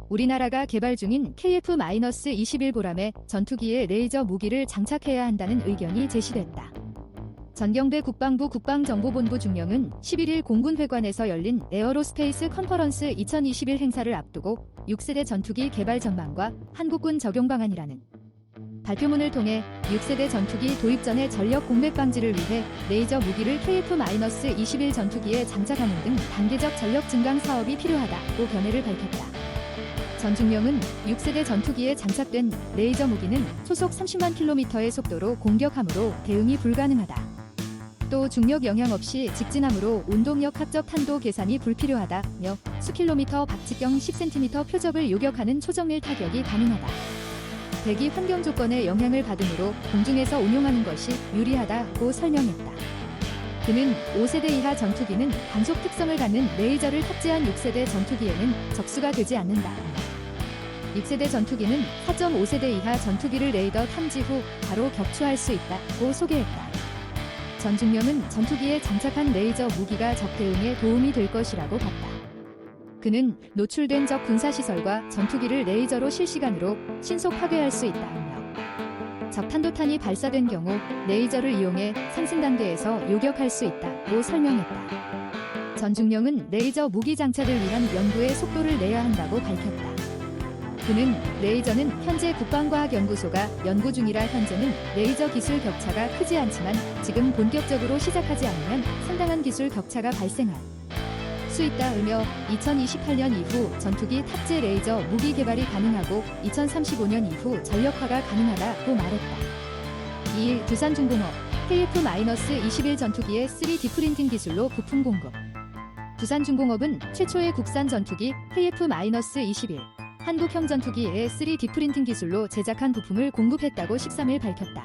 우리나라가 개발 중인 KF-21 보람의 전투기에 레이저 무기를 장착해야 한다는 의견이 제시됐다. 전경대 국방부 국방정보본부 중령은 11일 공군회관에서 열린 에어로스페이스 컨퍼런스 2021 행사를 앞두고 6세대 전투기 개발 전망과 한국군 적용 방안이라는 발표문을 통해 6세대 전투기 도입 전의 전력 공백 방지를 위해 레이저 무기를 KF-21 전투기에 장착하는 등 단계적 전력 증강 사업이 필요하다고 견해를 밝혔다. 전 중령은 6세대 전투기에 장착된 레이저 무기는 초속 30만 km의 속도로 공격하므로 대응이 불가능하다. 또 중력 영향 없이 직진하므로 운동력 학적 탄도 계산이 불필요하다며 수킬로미터 박직경 10cm 표적을 요격하는 초정밀 타격이 가능하다. 대기 환경 조건에 영향을 받으므로 공중에서 운용하는 것이 유리하다고 설명했다. 그는 5세대 이하 전투기는 간속 특성을 갖는 레이저를 탑재한 6세대 전투기에는 적수가 되지 않는다. 6세대 전투기는 4.5세대 이하 전투기를 레이더 탐지 후 바로 격추할 수 있다고 소개했다. 전 중령은 전투기에 장착한 레이저 무기가 적 대응에 도움이 될 것이라고 봤다. 그는 노출된 적 군사시설과 전투기를 레이저로 실시간으로 신속 파괴할 수 있다며 적 탄도탄이 발사된 경우 레이저를 이용해 상승 단계에서 요격할 수 있다고 설명했다. 전 중령은 레이저 무기 장착을 위한 연구에 속도를 내야 한다고 밝혔다. 그는 레이저는 현재 국방과학연구소가 연구 중이라 현재는 레이저 기술 격차가 크지 않지만 지금 본격적으로 시작하지 않으면 상당한 기술 격차가 발생할 수 있다으며 2028년 이후 전투기 탑재 레이저 무기 개발이 가능하고 2035년 이후 전력화가 가능하다고 말했다. 2일 두산중공업 KF-21 전투기의 3D 프린팅 기술로 부품 공급. 두산중공업은 최초의 국산 전투기 KF-21 한국형 전투기에 3D 프린팅 기술로 제작한 부품을 공급했다고 13일 밝혔다.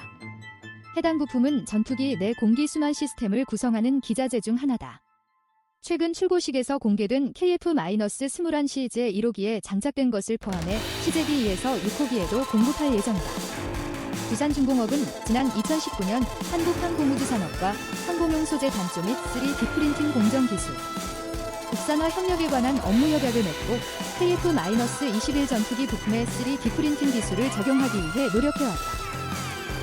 해당 부품은 전투기 내 공기 순환 시스템을 구성하는 기자재 중 하나다. 최근 출고식에서 공개된 KF-21 제1호기에 장착된 것을 포함해 시제기 2에서 6호기에도 공급할 예정이다. 두산중공업은 지난 2019년 한국항공우주산업과 항공용 소재 단조 및 3D 프린팅 공정 기술 국산화 협력에 관한 업무 협약을 맺고 KF-21 전투기 부품의 3D 프린팅 기술을 적용하기 위해 노력해왔다.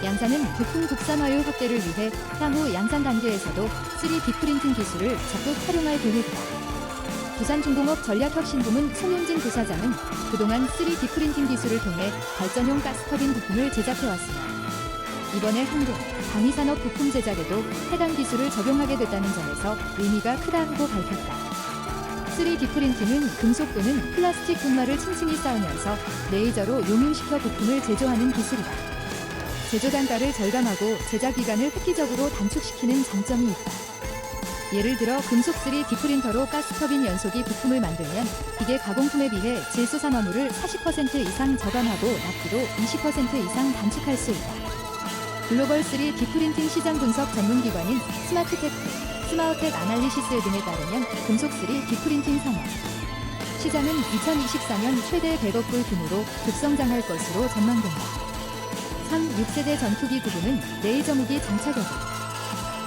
양사는 부품 국산화율 확대를 위해 향후 양산 단계에서도 3D 프린팅 기술을 적극 활용할 계획이다. 두산중공업 전략혁신부문 송윤진 부사장은 그동안 3D 프린팅 기술을 통해 발전용 가스터빈 부품을 제작해왔으나 이번에 한국, 방위산업 부품 제작에도 해당 기술을 적용하게 됐다는 점에서 의미가 크다고 밝혔다. 3D 프린팅은 금속 또는 플라스틱 분말을 층층이 쌓으면서 레이저로 용융시켜 부품을 제조하는 기술이다. 제조 단가를 절감하고 제작 기간을 획기적으로 단축시키는 장점이 있다. 예를 들어 금속 3D 프린터로 가스터빈 연소기 부품을 만들면 기계 가공품에 비해 질소산화물을 40% 이상 저감하고 납기도 20% 이상 단축할 수 있다. 글로벌 3D 프린팅 시장 분석 전문기관인 스마트텍 아날리시스 등에 따르면 금속 3D 프린팅 산업 시장은 2024년 최대 100억 불 규모로 급성장할 것으로 전망된다. 3. 6세대 전투기 부분은 레이저 무기 장착 여부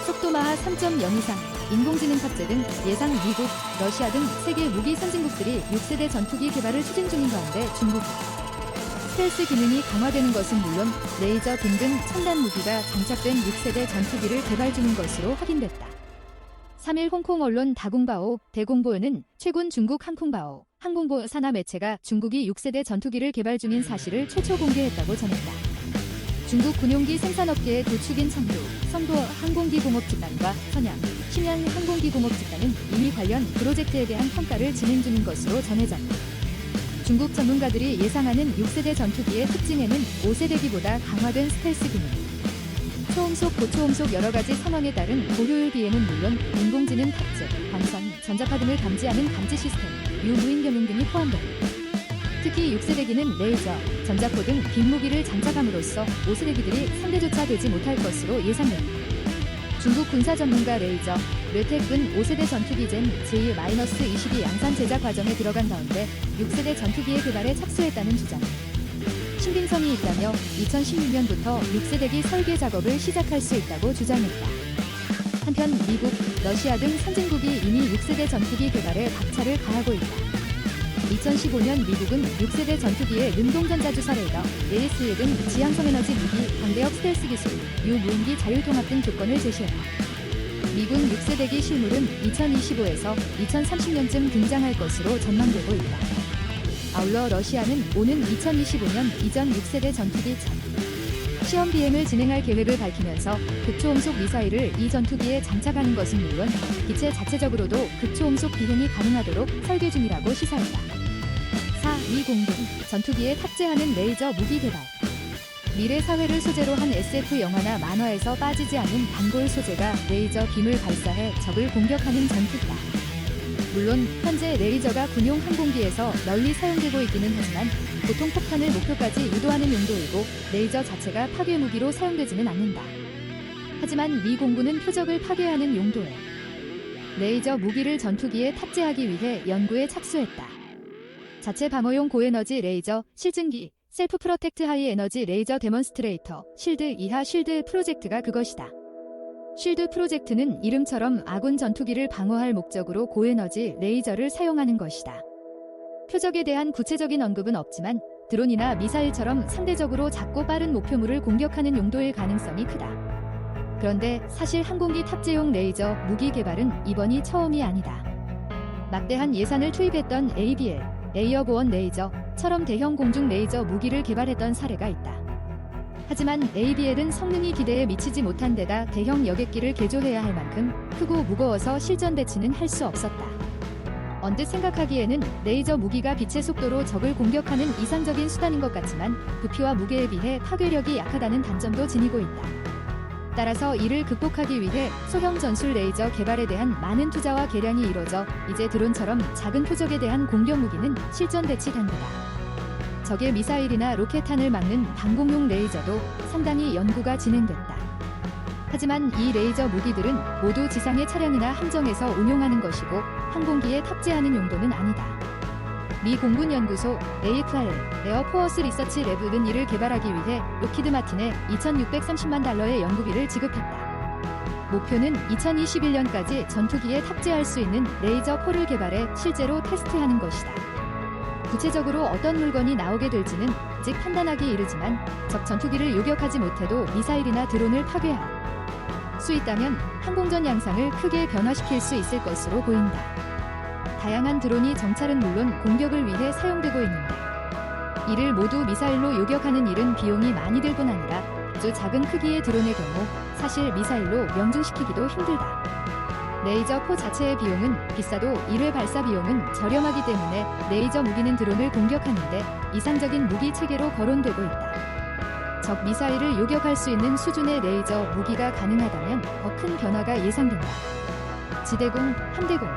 속도마하 3.0 이상, 인공지능 탑재 등 예상 미국, 러시아 등 세계 무기 선진국들이 6세대 전투기 개발을 추진 중인 가운데 중국이 스텔스 기능이 강화되는 것은 물론 레이저 등등 첨단 무기가 장착된 6세대 전투기를 개발 중인 것으로 확인됐다. 3일 홍콩 언론 대공보는 최근 중국 항공보 산하 매체가 중국이 6세대 전투기를 개발 중인 사실을 최초 공개했다고 전했다. 중국 군용기 생산업계의 도축인 성도 항공기공업집단과 선양, 심양 항공기공업집단은 이미 관련 프로젝트에 대한 평가를 진행 중인 것으로 전해졌다. 중국 전문가들이 예상하는 6세대 전투기의 특징에는 5세대기보다 강화된 스텔스 기능, 초음속, 고초음속 여러가지 상황에 따른 고효율 비행은 물론 인공지능 탑재, 광선, 전자파 등을 감지하는 감지 시스템, 유무인 경영 등이 포함됩니다. 특히 6세대기는 레이저, 전자포 등 빅무기를 장착함으로써 5세대기들이 상대조차 되지 못할 것으로 예상됩니다. 중국 군사 전문가 레이저, 르텍은 5세대 전투기 젠 J-22 양산 제작 과정에 들어간 가운데 6세대 전투기의 개발에 착수했다는 주장. 신빙성이 있다며 2016년부터 6세대기 설계 작업을 시작할 수 있다고 주장했다. 한편 미국, 러시아 등 선진국이 이미 6세대 전투기 개발에 박차를 가하고 있다. 2015년 미국은 6세대 전투기의 능동전자주사 레이더, ASA 등 지향성 에너지 무기, 광대역 스텔스 기술, 유무인기 자율통합 등 조건을 제시했다. 미군 6세대기 실물은 2025에서 2030년쯤 등장할 것으로 전망되고 있다. 아울러 러시아는 오는 2025년 이전 6세대 전투기 첫 시험 비행을 진행할 계획을 밝히면서 극초음속 미사일을 이 전투기에 장착하는 것은 물론 기체 자체적으로도 극초음속 비행이 가능하도록 설계 중이라고 시사했다. 4. 미 공군 전투기에 탑재하는 레이저 무기 개발. 미래 사회를 소재로 한 SF 영화나 만화에서 빠지지 않은 단골 소재가 레이저 빔을 발사해 적을 공격하는 전투기다. 물론 현재 레이저가 군용 항공기에서 널리 사용되고 있기는 하지만 보통 폭탄을 목표까지 유도하는 용도이고 레이저 자체가 파괴 무기로 사용되지는 않는다. 하지만 미 공군은 표적을 파괴하는 용도의 레이저 무기를 전투기에 탑재하기 위해 연구에 착수했다. 자체 방어용 고에너지 레이저 실증기 셀프 프로텍트 하이 에너지 레이저 데몬스트레이터 실드 이하 쉴드 프로젝트가 그것이다. 쉴드 프로젝트는 이름처럼 아군 전투기를 방어할 목적으로 고에너지 레이저를 사용하는 것이다. 표적에 대한 구체적인 언급은 없지만 드론이나 미사일처럼 상대적으로 작고 빠른 목표물을 공격하는 용도일 가능성이 크다. 그런데 사실 항공기 탑재용 레이저 무기 개발은 이번이 처음이 아니다. 막대한 예산을 투입했던 ABL, 에어보언 레이저처럼 대형 공중 레이저 무기를 개발했던 사례가 있다. 하지만 ABL은 성능이 기대에 미치지 못한 데다 대형 여객기를 개조해야 할 만큼 크고 무거워서 실전 배치는 할 수 없었다. 언뜻 생각하기에는 레이저 무기가 빛의 속도로 적을 공격하는 이상적인 수단인 것 같지만 부피와 무게에 비해 파괴력이 약하다는 단점도 지니고 있다. 따라서 이를 극복하기 위해 소형 전술 레이저 개발에 대한 많은 투자와 개량이 이뤄져 이제 드론처럼 작은 표적에 대한 공격 무기는 실전 배치 단계다. 적의 미사일이나 로켓탄을 막는 방공용 레이저도 상당히 연구가 진행됐다. 하지만 이 레이저 무기들은 모두 지상의 차량이나 함정에서 운용하는 것이고 항공기에 탑재하는 용도는 아니다. 미 공군 연구소 AFRL 에어포어스 리서치 랩은 이를 개발하기 위해 록히드 마틴에 2,630만 달러의 연구비를 지급했다. 목표는 2021년까지 전투기에 탑재할 수 있는 레이저 포를 개발해 실제로 테스트하는 것이다. 구체적으로 어떤 물건이 나오게 될지는 아직 판단하기 이르지만 적 전투기를 요격하지 못해도 미사일이나 드론을 파괴할 수 있다면 항공전 양상을 크게 변화시킬 수 있을 것으로 보인다. 다양한 드론이 정찰은 물론 공격을 위해 사용되고 있는데 이를 모두 미사일로 요격하는 일은 비용이 많이 들 뿐 아니라 아주 작은 크기의 드론의 경우 사실 미사일로 명중시키기도 힘들다. 레이저 포 자체의 비용은 비싸도 1회 발사 비용은 저렴하기 때문에 레이저 무기는 드론을 공격하는데 이상적인 무기 체계로 거론되고 있다. 적 미사일을 요격할 수 있는 수준의 레이저 무기가 가능하다면 더 큰 변화가 예상된다. 지대공, 함대공